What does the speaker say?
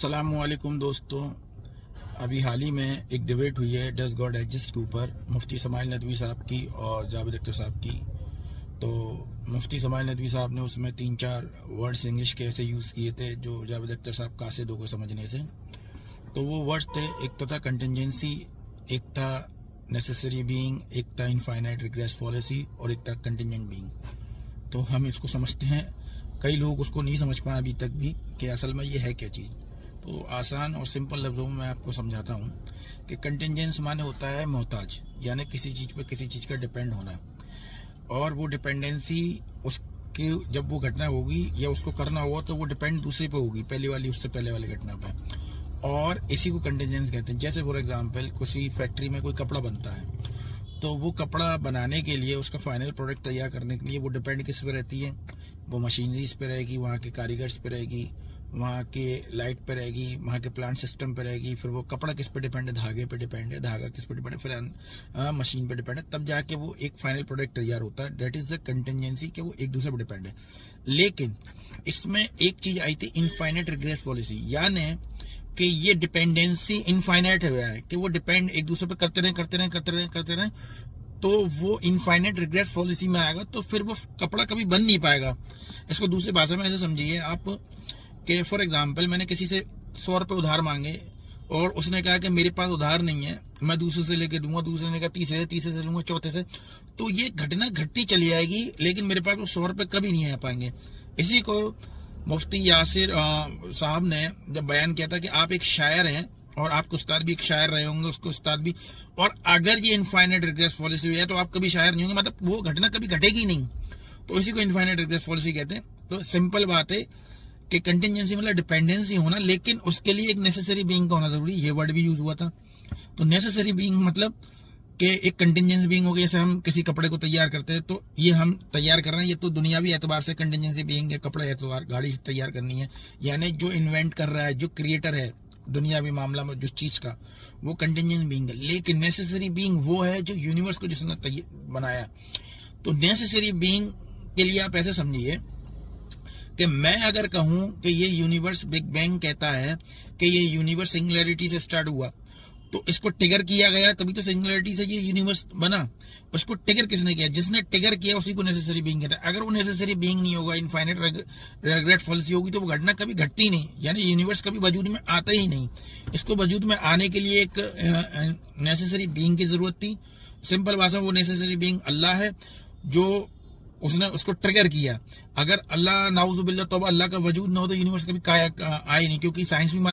अस्सलामुअलैकुम दोस्तों, अभी हाल ही में एक डिबेट हुई है डज गॉड एग्जिस्ट के ऊपर मुफ्ती समाइल नदवी साहब की और जावेद अख्तर साहब की। तो मुफ्ती समाइल नदवी साहब ने उसमें 3-4 वर्ड्स इंग्लिश के ऐसे यूज़ किए थे जो जावेद अख्तर साहब कासिद को समझने से। तो वो वर्ड्स थे, एक तो था कंटिजेंसी, एक था नेसेसरी बीइंग, एक था इनफाइनाइट रिग्रेस पॉलिसी और एक था कंटिजेंट बीइंग। तो हम इसको समझते हैं, कई लोग उसको नहीं समझ पाए अभी तक भी कि असल में ये है क्या चीज़। तो आसान और सिंपल लफ्ज़ों में मैं आपको समझाता हूँ कि कंटिजेंस माने होता है मोहताज, यानी किसी चीज़ पे किसी चीज़ का डिपेंड होना, और वो डिपेंडेंसी उसकी जब वो घटना होगी या उसको करना होगा तो वो डिपेंड दूसरे पे होगी, पहले वाली उससे पहले वाली घटना पे, और इसी को कंटिजेंस कहते हैं। जैसे फॉर एग्जांपल किसी फैक्ट्री में कोई कपड़ा बनता है, तो वो कपड़ा बनाने के लिए, उसका फाइनल प्रोडक्ट तैयार करने के लिए वो डिपेंड किस पे रहती है, वो मशीनरीज पे रहेगी, वहाँ के कारीगर्स पे रहेगी, वहाँ के लाइट पे रहेगी, वहाँ के प्लांट सिस्टम पे रहेगी। फिर वो कपड़ा किस पे डिपेंड है, धागे पे डिपेंड है, धागा किस पे डिपेंड है, फिर मशीन पे डिपेंड है, तब जाके वो एक फाइनल प्रोडक्ट तैयार होता है। डेट इज द कंटिजेंसी कि वो एक दूसरे पे डिपेंड है। लेकिन इसमें एक चीज आई थी, इनफाइनाइट रिग्रेस पॉलिसी, यानी कि ये डिपेंडेंसी इनफाइनाइट हुआ है कि वो डिपेंड एक दूसरे पे करते रहे, तो वो इनफाइनाइट रिग्रेट पॉलिसी में आएगा, तो फिर वो कपड़ा कभी बन नहीं पाएगा। इसको दूसरी भाषा में ऐसे समझिए आप कि फॉर एग्जांपल मैंने किसी से 100 रुपये उधार मांगे और उसने कहा कि मेरे पास उधार नहीं है, मैं दूसरे से लेके दूंगा, दूसरे ने कहा तीसरे से लूंगा, चौथे से, तो ये घटना घटती चली जाएगी, लेकिन मेरे पास वो 100 रुपये कभी नहीं आ पाएंगे। इसी को मुफ्ती यासिर साहब ने जब बयान किया था कि आप एक शायर हैं और आपके उस्ताद भी एक शायर रहे होंगे, उसके उस्ताद भी, और अगर ये इनफाइनाइट रिग्रेस पॉलिसी हुई है तो आप कभी शायर नहीं होंगे, मतलब वो घटना कभी घटेगी नहीं। तो इसी को इनफाइनाइट रिग्रेस पॉलिसी कहते हैं। तो सिंपल बात है कि कंटिजेंसी मतलब डिपेंडेंसी होना, लेकिन उसके लिए एक नेसेसरी बीइंग का होना जरूरी, ये वर्ड भी यूज हुआ था। तो नेसेसरी बीइंग मतलब कि एक कंटिजेंसी बीइंग हो गया, जैसे हम किसी कपड़े को तैयार करते हैं, तो ये हम तैयार कर रहे हैं, ये तो दुनियावी एतबार से कंटिजेंसी बीइंग है, कपड़े एतबार गाड़ी तैयार करनी है, यानी जो इन्वेंट कर रहा है, जो क्रिएटर है दुनियावी मामला में, जो चीज का, वो कंटिजेंट बीइंग है। लेकिन नेसेसरी बीइंग वो है जो यूनिवर्स को जिसने बनाया। तो नेसेसरी बीइंग के लिए आप ऐसे समझिए कि मैं अगर कहूं कि ये यूनिवर्स बिग बैंग कहता है कि ये यूनिवर्स सिंगुलैरिटी से स्टार्ट हुआ, तो इसको ट्रिगर किया गया, तभी तो सिंगुलैरिटी से ये यूनिवर्स बना। उसको ट्रिगर किसने किया? जिसने ट्रिगर किया उसी को नेसेसरी बीइंग कहता है। अगर वो नेसेसरी बीइंग नहीं होगा, इनफाइनाइट रिग्रेट पॉलिसी होगी, तो वो घटना कभी घटती नहीं, यानी यूनिवर्स कभी वजूद में आता ही नहीं। इसको वजूद में आने के लिए एक नेसेसरी बीइंग की जरूरत थी। सिंपल भाषा, वो नेसेसरी बीइंग अल्लाह है, जो उसने उसको ट्रिगर किया। अगर अल्लाह नाउजुबिल्लाह तौबा, अल्लाह का वजूद ना हो तो यूनिवर्स कभी आए नहीं, क्योंकि साइंस भी